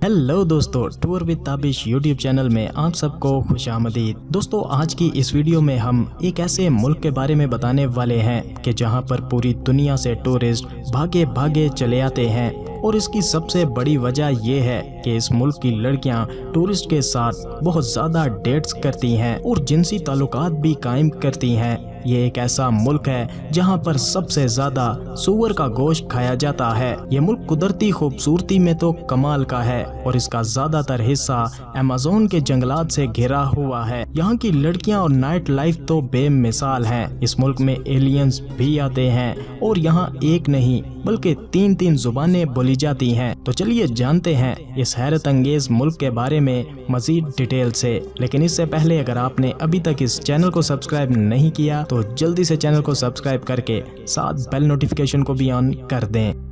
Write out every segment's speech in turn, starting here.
Hello दोस्तों, tour with Tabish YouTube channel में आप सबको खुशामदीद। दोस्तों, आज की इस वीडियो में हम एक ऐसे मुल्क के बारे में बताने वाले हैं कि जहां पर पूरी दुनिया से टूरिस्ट भागे भागे चले आते हैं और इसकी सबसे बड़ी वजह यह है कि इस मुल्क की लड़कियां टूरिस्ट के साथ बहुत ज़्यादा डेट्स करती हैं और जिनसी ताल्लुकात भी कायम करती हैं। ये एक ऐसा मुल्क है जहां पर सबसे ज़्यादा सूअर का गोश्त खाया जाता है। ये मुल्क कुदरती खूबसूरती में तो कमाल का है और इसका ज़्यादातर हिस्सा अमेज़न के जंगलात से घिरा हुआ है। यहाँ की लड़कियां और नाइट लाइफ तो बेमिसाल हैं। इस मुल्क में एलियंस भी आते हैं और यहाँ एक नहीं बल्कि तीन जुबानें बोली जाती हैं। तो चलिए जानते हैं इस हैरत अंगेज मुल्क के बारे में मजीद डिटेल से। लेकिन इससे पहले अगर आपने अभी तक इस चैनल को सब्सक्राइब नहीं किया तो जल्दी से चैनल को सब्सक्राइब करके साथ बेल नोटिफिकेशन को भी ऑन कर दें।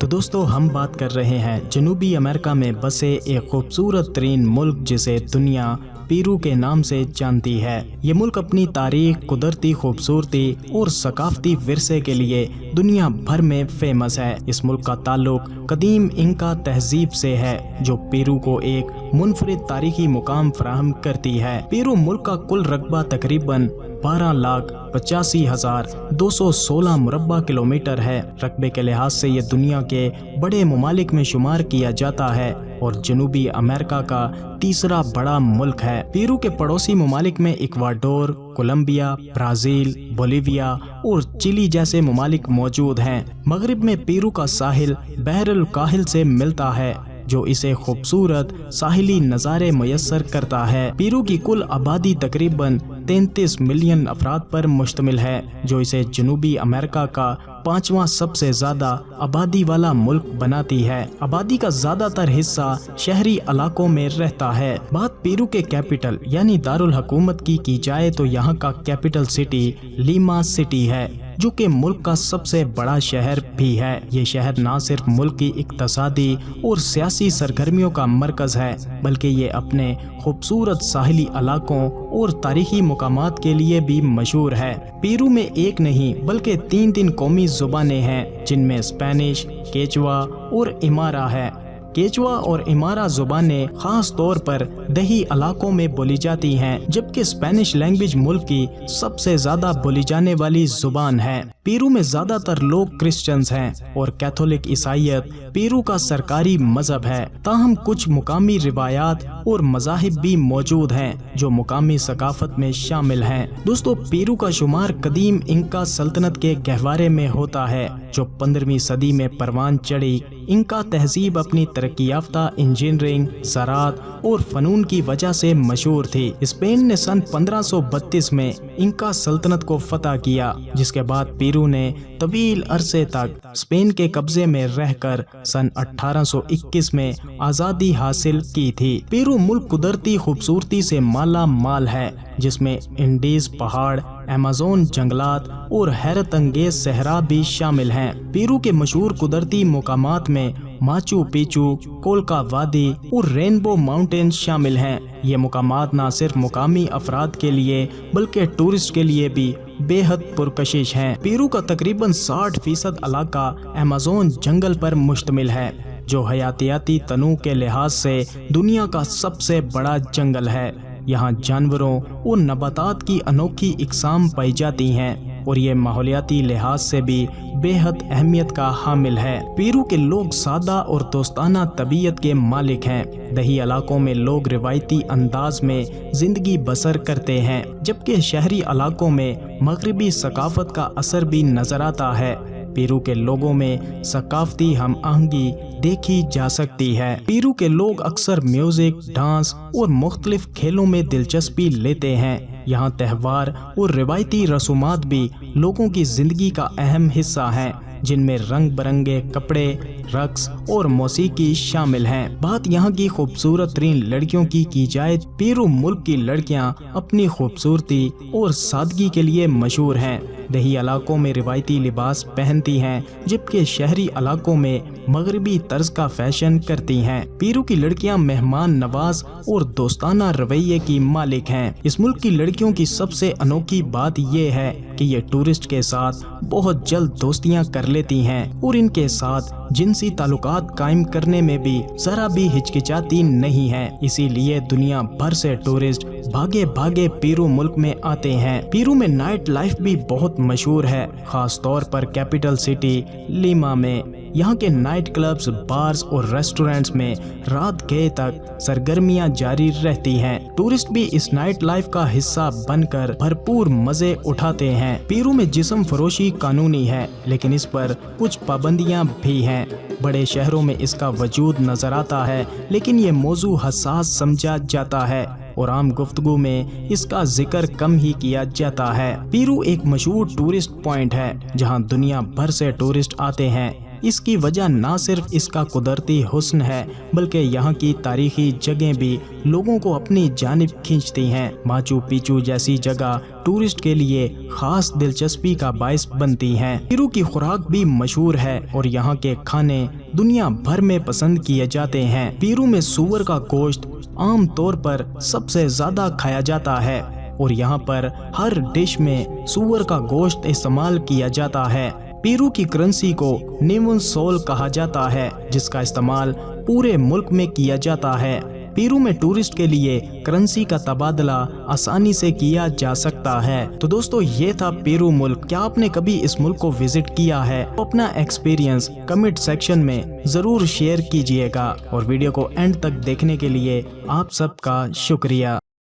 तो दोस्तों, हम बात कर रहे हैं जनूबी अमेरिका में बसे एक खूबसूरत तरीन मुल्क जिसे दुनिया पेरू के नाम से जानती है। ये मुल्क अपनी तारीख, कुदरती खूबसूरती और सकाफती विरसे के लिए दुनिया भर में फेमस है। इस मुल्क का ताल्लुक कदीम इंका तहजीब से है जो पेरू को एक मुनफरिद तारीखी मुकाम फराहम करती है। पेरू मुल्क का कुल रकबा तकरीबन 12,85,216 मुरब्बा किलोमीटर है। रकबे के लिहाज से ये दुनिया के बड़े ममालिक में शुमार किया जाता है और जनूबी अमेरिका का तीसरा बड़ा मुल्क है। पेरू के पड़ोसी ममालिक में इक्वाडोर, कोलंबिया, ब्राजील, बोलिविया और चिली जैसे ममालिक मौजूद हैं। मगरिब में पेरू का साहिल बहरुल काहिल से मिलता है जो इसे खूबसूरत साहिली नज़ारे मुयस्सर करता है। पेरू की कुल आबादी तकरीबन 33 मिलियन अफराद पर मुश्तमिल है जो इसे जनूबी अमेरिका का 5वां सबसे ज्यादा आबादी वाला मुल्क बनाती है। आबादी का ज्यादातर हिस्सा शहरी इलाकों में रहता है। बात पेरू के कैपिटल यानी दारुल हुकूमत की जाए तो यहाँ का कैपिटल सिटी लीमा सिटी है जो कि मुल्क का सबसे बड़ा शहर भी है। ये शहर न सिर्फ मुल्क की इक्तसादी और सियासी सरगर्मियों का मरकज है बल्कि ये अपने खूबसूरत साहिली इलाकों और तारीखी मुकामात के लिए भी मशहूर है। पेरू में एक नहीं बल्कि तीन कौमी जुबानें हैं जिनमें स्पेनिश, केचुआ और इमारा है। केचुआ और इमारा जुबानें खास तौर पर दही इलाकों में बोली जाती हैं जबकि स्पेनिश लैंग्वेज मुल्क की सबसे ज्यादा बोली जाने वाली जुबान है। पेरू में ज्यादातर लोग क्रिश्चियंस हैं और कैथोलिक ईसाईयत पेरू का सरकारी मजहब है। ताहम कुछ मुकामी रिवायात और मज़ाहिब भी मौजूद हैं जो मुकामी सकाफत में शामिल हैं। दोस्तों, पेरू का शुमार कदीम इंका सल्तनत के गहवारे में होता है जो 15वीं सदी में परवान चढ़ी। इंका तहजीब अपनी तरक्की याफ्ता इंजीनियरिंग, ज़राअत और फ़नून की वजह से मशहूर थी। स्पेन ने सन 1532 में इंका सल्तनत को फतह किया जिसके बाद पेरू ने तवील अरसे तक स्पेन के कब्जे में रहकर सन 1821 में आज़ादी हासिल की थी। पेरू मुल्क कुदरती खूबसूरती से माला माल है जिसमें इंडीज पहाड़, अमेज़न जंगलात और हैरत अंगेज सहरा भी शामिल हैं। पेरू के मशहूर कुदरती मुकामात में माचू पिचू, कोलका वादी और रेनबो माउंटेन शामिल हैं। ये मुकामात न सिर्फ मुकामी अफराद के लिए बल्कि टूरिस्ट के लिए भी बेहद पुरकशिश हैं। पेरू का तकरीबन 60% इलाका अमेज़न जंगल पर मुश्तमिल है जो हयातियाती तनू के लिहाज से दुनिया का सबसे बड़ा जंगल है। यहाँ जानवरों और नबातात की अनोखी इकसाम पाई जाती हैं اور یہ ماحولیاتی لحاظ سے بھی بے حد اہمیت کا حامل ہے۔ پیرو کے لوگ سادہ اور دوستانہ طبیعت کے مالک ہیں۔ دیہی علاقوں میں لوگ روایتی انداز میں زندگی بسر کرتے ہیں، جبکہ شہری علاقوں میں مغربی ثقافت کا اثر بھی نظر آتا ہے۔ پیرو کے لوگوں میں ثقافتی ہم آہنگی دیکھی جا سکتی ہے۔ پیرو کے لوگ اکثر میوزک، ڈانس اور مختلف کھیلوں میں دلچسپی لیتے ہیں۔ یہاں تہوار اور روایتی رسومات بھی لوگوں کی زندگی کا اہم حصہ ہیں، جن میں رنگ برنگے کپڑے، رقص اور موسیقی شامل ہیں۔ بات یہاں کی خوبصورت ترین لڑکیوں کی جائے، پیرو ملک کی لڑکیاں اپنی خوبصورتی اور سادگی کے لیے مشہور ہیں۔ دیہی علاقوں میں روایتی لباس پہنتی ہیں، جبکہ شہری علاقوں میں مغربی طرز کا فیشن کرتی ہیں۔ پیرو کی لڑکیاں مہمان نواز اور دوستانہ رویے کی مالک ہیں۔ اس ملک کی لڑکیوں کی سب سے انوکھی بات یہ ہے کہ یہ ٹورسٹ کے ساتھ بہت جلد دوستیاں کر لیتی ہیں اور ان کے ساتھ جنسی تعلقات قائم کرنے میں بھی ذرا بھی ہچکچاتی نہیں ہیں۔ اسی لیے دنیا بھر سے ٹورسٹ بھاگے بھاگے پیرو ملک میں آتے ہیں۔ پیرو میں نائٹ لائف بھی بہت مشہور ہے، خاص طور پر کیپٹل سٹی لیما میں۔ یہاں کے نائٹ کلبز، بارز اور ریسٹورنٹس میں رات گئے تک سرگرمیاں جاری رہتی ہیں۔ ٹورسٹ بھی اس نائٹ لائف کا حصہ بن کر بھرپور مزے اٹھاتے ہیں۔ پیرو میں جسم فروشی قانونی ہے، لیکن اس پر کچھ پابندیاں بھی ہیں۔ بڑے شہروں میں اس کا وجود نظر آتا ہے، لیکن یہ موضوع حساس سمجھا جاتا ہے اور عام گفتگو میں اس کا ذکر کم ہی کیا جاتا ہے۔ پیرو ایک مشہور ٹورسٹ پوائنٹ ہے جہاں دنیا بھر سے ٹورسٹ آتے ہیں۔ اس کی وجہ نہ صرف اس کا قدرتی حسن ہے، بلکہ یہاں کی تاریخی جگہیں بھی لوگوں کو اپنی جانب کھینچتی ہیں۔ ماچو پیچو جیسی جگہ ٹورسٹ کے لیے خاص دلچسپی کا باعث بنتی ہیں۔ پیرو کی خوراک بھی مشہور ہے اور یہاں کے کھانے دنیا بھر میں پسند کیے جاتے ہیں۔ پیرو میں سور کا گوشت عام طور پر سب سے زیادہ کھایا جاتا ہے اور یہاں پر ہر ڈش میں سور کا گوشت استعمال کیا جاتا ہے۔ پیرو کی کرنسی کو نیون سول کہا جاتا ہے، جس کا استعمال پورے ملک میں کیا جاتا ہے۔ پیرو میں ٹورسٹ کے لیے کرنسی کا تبادلہ آسانی سے کیا جا سکتا ہے۔ تو دوستو، یہ تھا پیرو ملک۔ کیا آپ نے کبھی اس ملک کو وزٹ کیا ہے؟ اپنا ایکسپیرینس کمنٹ سیکشن میں ضرور شیئر کیجئے گا، اور ویڈیو کو اینڈ تک دیکھنے کے لیے آپ سب کا شکریہ۔